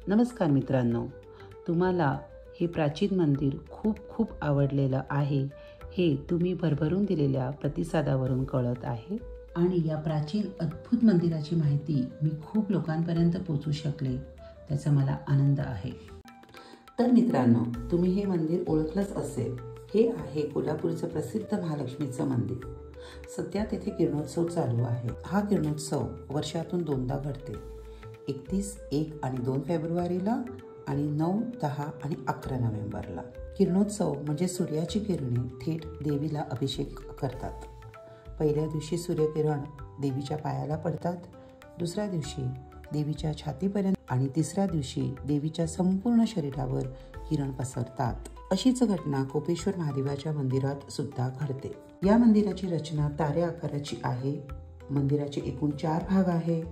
नमस्कार मित्रांनो, तुम्हाला हे प्राचीन मंदिर खूप खूप आवडलेलं आहे हे तुम्ही भरभरून दिलेल्या प्रतिसादावरून कळत आहे। आणि या प्राचीन अद्भुत मंदिराची माहिती मी खूप लोकांपर्यंत पोहोचू शकले त्याचा मला आनंद आहे। तर मित्रांनो, तुम्ही हे मंदिर ओळखलंच असेल। हे आहे कोल्हापूरचं प्रसिद्ध महालक्ष्मीचं मंदिर। सध्या तेथे किरणोत्सव चालू आहे। हा किरणोत्सव वर्षातून दोनदा घडते, 31, 1 आणि 2 फेब्रुवारीला आणि 9, 10 आणि 11 नोव्हेंबरला। किरणोत्सव म्हणजे सूर्याची किरणे थेट देवीला अभिषेक करतात। पहिल्या दिवशी सूर्यकिरण देवीच्या पायाला पडतात, दुसऱ्या दिवशी देवीच्या छातीपर्यंत आणि तिसऱ्या दिवशी देवीच्या संपूर्ण शरीरावर किरण पसरतात। अशीच घटना कोपेश्वर महादेवाच्या मंदिरात सुद्धा घडते। या मंदिराची रचना तारे आकाराची आहे। मंदिराचे एकूण 4 भाग आहे।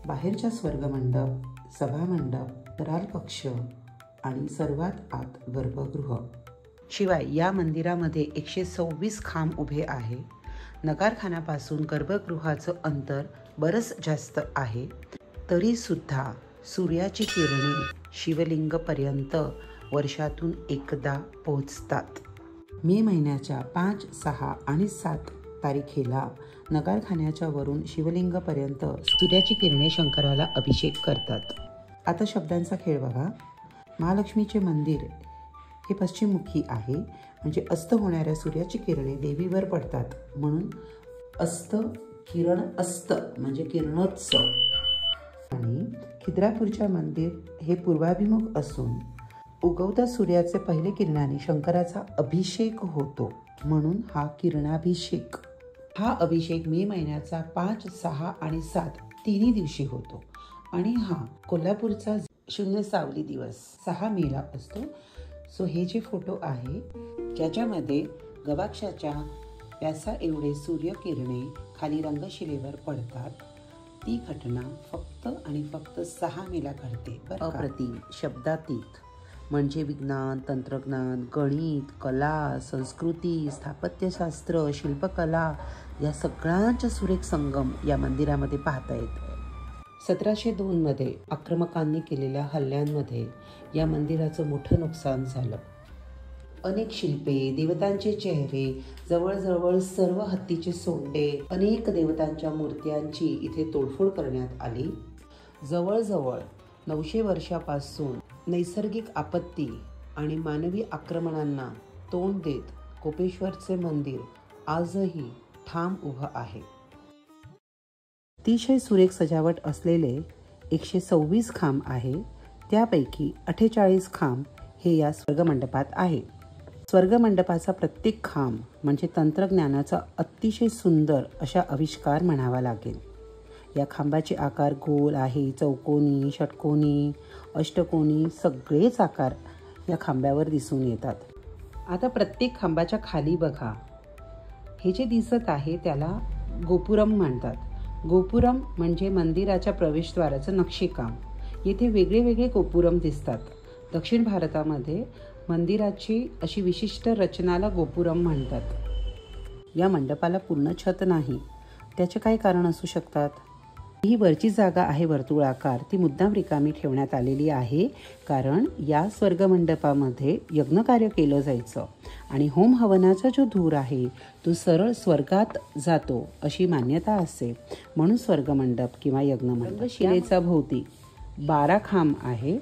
बाहेरच्या स्वर्गमंडप, सभामंडप, तराल कक्ष आणि सर्वात आत गर्भगृह। शिवाय या मंदिरामध्ये 126 खांब उभे आहे। नगारखान्यापासून गर्भगृहाचं अंतर बरंच जास्त आहे, तरी सुद्धा सूर्याची किरणे शिवलिंगपर्यंत वर्षातून एकदा पोहोचतात। मे महिन्याच्या 5, 6 आणि 7 तारखेला नगारखान्याच्या वरून शिवलिंगपर्यंत सूर्याची किरणे शंकराला अभिषेक करतात। आता शब्दांचा खेळ बघा। महालक्ष्मीचे मंदिर हे पश्चिममुखी आहे, म्हणजे अस्त होणाऱ्या सूर्याची किरणे देवीवर पडतात, म्हणून अस्त किरण अस्त म्हणजे किरणोत्सव। आणि खिद्रापूरच्या मंदिर हे पूर्वाभिमुख असून उगवत्या सूर्याचे पहिले किरणाने शंकराचा अभिषेक होतो, म्हणून हा किरणाभिषेक। हा अभिषेक मे महिन्याचा 5, 6 आणि 7 तिन्ही दिवशी होतो आणि हा कोल्हापूरचा शून्य सावली दिवस 6 मेला असतो। सो हे जे फोटो आहे ज्याच्यामध्ये गवाक्षाच्या व्यासा एवढे सूर्यकिरणे खाली रंगशिलेवर पडतात, ती घटना फक्त आणि फक्त 6 मेला घडते। अप्रतिम, शब्दातीत, म्हणजे विज्ञान, तंत्रज्ञान, गणित, कला, संस्कृती, स्थापत्यशास्त्र, शिल्पकला या सगळ्यांचा सुरेख संगम या मंदिरामध्ये पाहता येतो। 1702 मध्ये आक्रमकांनी केलेल्या हल्ल्यांमध्ये या मंदिराचं मोठं नुकसान झालं। अनेक शिल्पे, देवतांचे चेहरे, जवळजवळ सर्व हत्तीचे सोंडे, अनेक देवतांच्या मूर्त्यांची इथे तोडफोड करण्यात आली। जवळजवळ 900 वर्षापासून नैसर्गिक आपत्ती आणि मानवी आक्रमणांना तोंड देत कोपेश्वरचे मंदिर आजही ठाम उभं आहे। अतिशय सुरेख सजावट असलेले 126 खांब आहे, त्यापैकी 48 खांब हे या स्वर्गमंडपात आहे। स्वर्गमंडपाचा प्रत्येक खांब म्हणजे तंत्रज्ञानाचा अतिशय सुंदर अशा आविष्कार म्हणावा लागेल। या खांबाचे आकार गोल आहे, चौकोनी, षटकोनी, अष्टकोनी सगळेच आकार या खांब्यावर दिसून येतात। आता प्रत्येक खांबाच्या खाली बघा, हे जे दिसत आहे त्याला गोपुरम म्हणतात। गोपुरम म्हणजे मंदिराच्या प्रवेशद्वाराचं नक्षीकाम। येथे वेगळे वेगळे गोपुरम दिसतात। दक्षिण भारतामध्ये मंदिराची अशी विशिष्ट रचनाला गोपुरम म्हणतात। या मंडपाला पूर्ण छत नाही, त्याचे काय कारण असू शकतात? ही वरची जागा आहे वर्तुळाकार, ती मुद्दाम रिकामी ठेवण्यात आलेली आहे, कारण या स्वर्गमंडपामध्ये यज्ञकार्य केलं जायचं आणि होम हवनाचा जो धूर आहे तो सरळ स्वर्गात जातो अशी मान्यता असते, म्हणून स्वर्गमंडप किंवा यज्ञमंडप। शिलेचा भोवती 12 खांब आहे,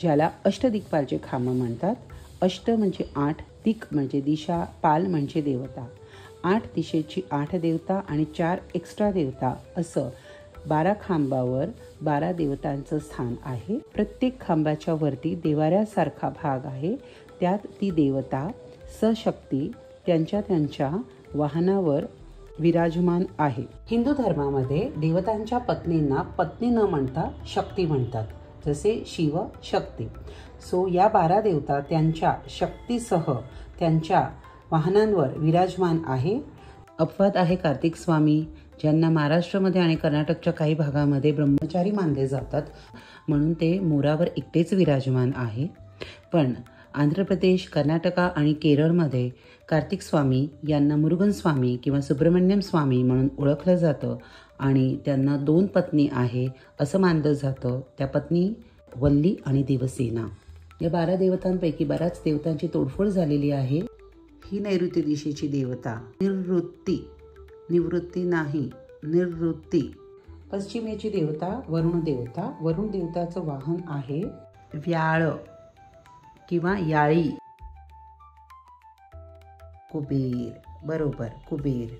ज्याला अष्टदिक्पालचे खांब म्हणतात। अष्ट म्हणजे 8, दिक म्हणजे दिशा, पाल म्हणजे देवता। 8 दिशेची 8 देवता आणि 4 एक्स्ट्रा देवता असं 12 खांबावर 12 देवतांचं स्थान आहे। प्रत्येक खांबाच्या वरती देवाऱ्यासारखा भाग आहे, त्यात ती देवता सशक्ती त्यांच्या वाहनावर विराजमान आहे। हिंदू धर्मामध्ये देवतांच्या पत्नींना पत्नी न म्हणता शक्ती म्हणतात, जसे शिव शक्ती। सो या 12 देवता त्यांच्या शक्तीसह त्यांच्या वाहनांवर विराजमान आहे। अपवाद आहे कार्तिक स्वामी, ज्यांना महाराष्ट्रामध्ये आणि कर्नाटकच्या काही भागामध्ये ब्रह्मचारी मानले जातात, म्हणून ते मोरावर एकटेच विराजमान आहे। पण आंध्र प्रदेश, कर्नाटका आणि केरळमध्ये कार्तिक स्वामी यांना मुरुगन स्वामी किंवा सुब्रमण्यम स्वामी म्हणून ओळखलं जातं आणि त्यांना 2 पत्नी आहे असं मानलं जातं। त्या पत्नी वल्ली आणि देवसेना या 12 देवतांपैकी बऱ्याच देवतांची तोडफोड झालेली आहे. ही नैऋत्य दिशेची देवता निवृत्ती नाही, निवृत्ती. पश्चिमेची देवता वरुण देवता. वरुण देवताचं वाहन आहे व्याळ किंवा याळी. कुबेर, बरोबर, कुबेर.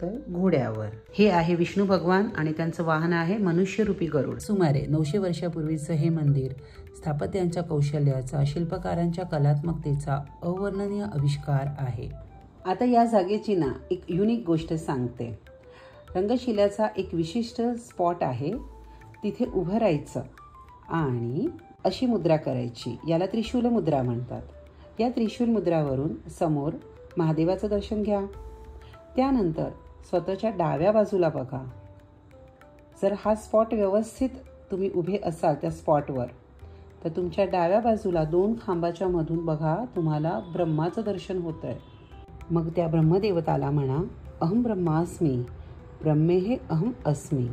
तर घोड्यावर. हे आहे विष्णू भगवान आणि त्यांचं वाहन आहे मनुष्यरूपी गरुड. सुमारे 900 वर्षापूर्वीचं हे मंदिर स्थापत्यांच्या कौशल्याचा, शिल्पकारांच्या कलात्मकतेचा अवर्णनीय आविष्कार आहे. आता या जागेची ना एक युनिक गोष्ट सांगते. रंगशिलाचा एक विशिष्ट स्पॉट आहे. तिथे उभं राहायचं आणि अशी मुद्रा करायची. याला त्रिशूल मुद्रा म्हणतात. या त्रिशूल मुद्रावरून समोर महादेवाचं दर्शन घ्या. त्यानंतर स्वतःच्या डाव्या बाजूला बघा. जर हा स्पॉट व्यवस्थित तुम्ही उभे असाल त्या स्पॉटवर तर तुमच्या डाव्या बाजूला 2 खांबाच्या मधून बघा तुम्हाला ब्रह्माचं दर्शन होत आहे. मग त्या ब्रह्मदेवताला म्हणा अहम ब्रह्मास्मी, ब्रह्मेहे अहम अस्मी.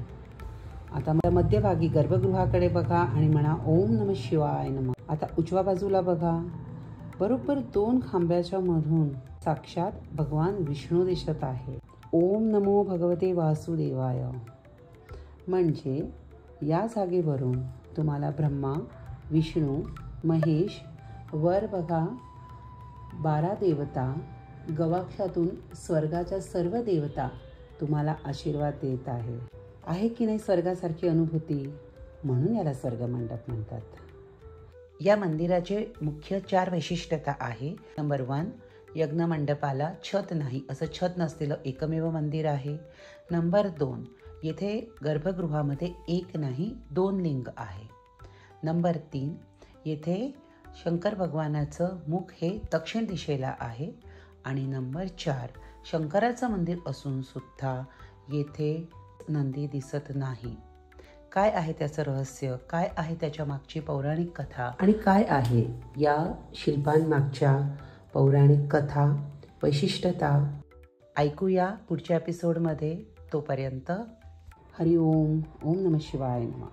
आता मध्यभागी गर्भगृहाकडे बघा आणि म्हणा ओम नमः शिवाय नमः. आता उजव्या बाजूला बघा. बरोबर 2 खांब्याच्या मधून साक्षात भगवान विष्णू दिसत आहे. ओम नमो भगवते वासुदेवाय. म्हणजे या जागेवरून तुम्हाला ब्रह्मा, विष्णू, महेश, वर बघा 12 देवता, गवाक्षातून स्वर्गाच्या सर्व देवता तुम्हाला आशीर्वाद देत आहे की नाही स्वर्गासारखी अनुभूती. म्हणून याला स्वर्ग मंडप म्हणतात. या मंदिराचे मुख्य 4 वैशिष्ट्यता आहे. नंबर 1, यज्ञ मंडपाला छत नाही, असं छत नसलेलं एकमेव मंदिर आहे. नंबर 2, येथे गर्भगृहामध्ये 1 नाही 2 लिंग आहे. नंबर 3, येथे शंकर भगवानाचं मुख हे दक्षिण दिशेला आहे. आणि नंबर 4, शंकराचं मंदिर असून सुद्धा येथे नंदी दिसत नाही. काय आहे त्याचं रहस्य, काय आहे त्याच्या मागची पौराणिक कथा आणि काय आहे या शिल्पांमागच्या पौराणिक कथा, वैशिष्ट्यता ऐकूया पुढच्या एपिसोडमध्ये. तोपर्यंत हरिओम. ओम नमः शिवाय नमः.